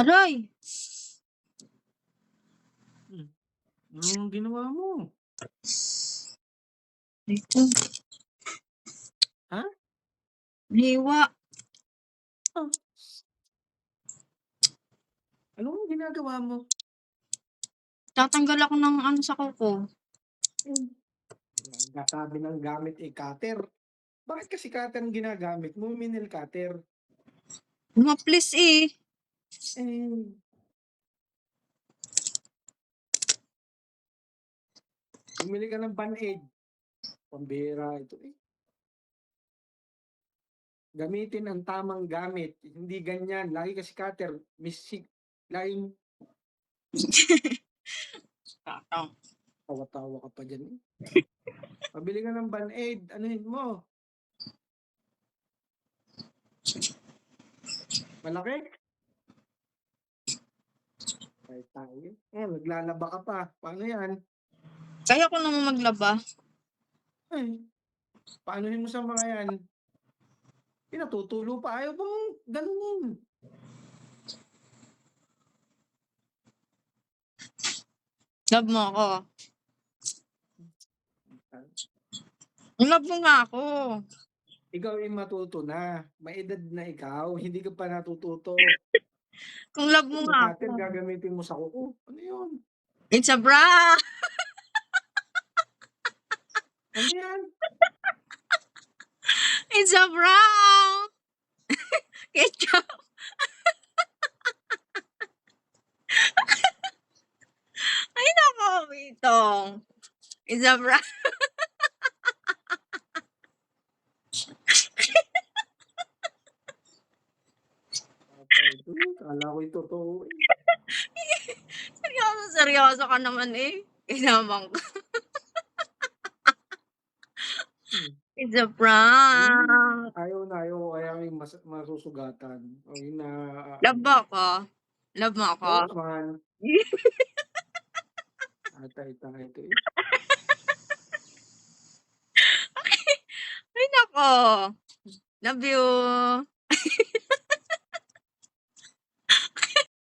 Aray! Anong ginawa mo? Dito. Ha? Hiwa. Ah. Anong ginagawa mo? Tatanggal ako ng ano sa kuko. Nagsasabi ng gamit cutter. Bakit kasi cutter ang ginagamit mo? Nail cutter. Maplis eh. Bumili ka ng Band-Aid. Pambihira ito eh. Gamitin ang tamang gamit. Hindi ganyan. Lagi kasi cutter. Misik. Laging tawa-tawa ka pa dyan eh. Pabili ka ng Band-Aid. Anuhin mo? Malaki? Ay tayo. Naglalaba ka pa. Paano yan? Kaya ko naman maglaba. Ay. Paanohin mo sa mga yan? Pinatutulo pa. Ayaw bang ganunin? Love mo ako. Love mo nga ako. Ikaw ay matuto na. May edad na ikaw. Hindi ka pa natututo. Kung love mo nga ako. Cutter gagamitin mo sa kuko. Ano yun? It's a bra! Ano yan? It's a bra! Ketchup! Ay nako, Bitong. It's a bra. Kala ko ito totoo. Seryoso ka naman eh. Kinamang ka. It's a prank. Ayaw na ayaw. Kaya may masusugatan. Love mo ako? Love mo ako? Oo naman. Atay-tay ito eh. Ay nako. Love you.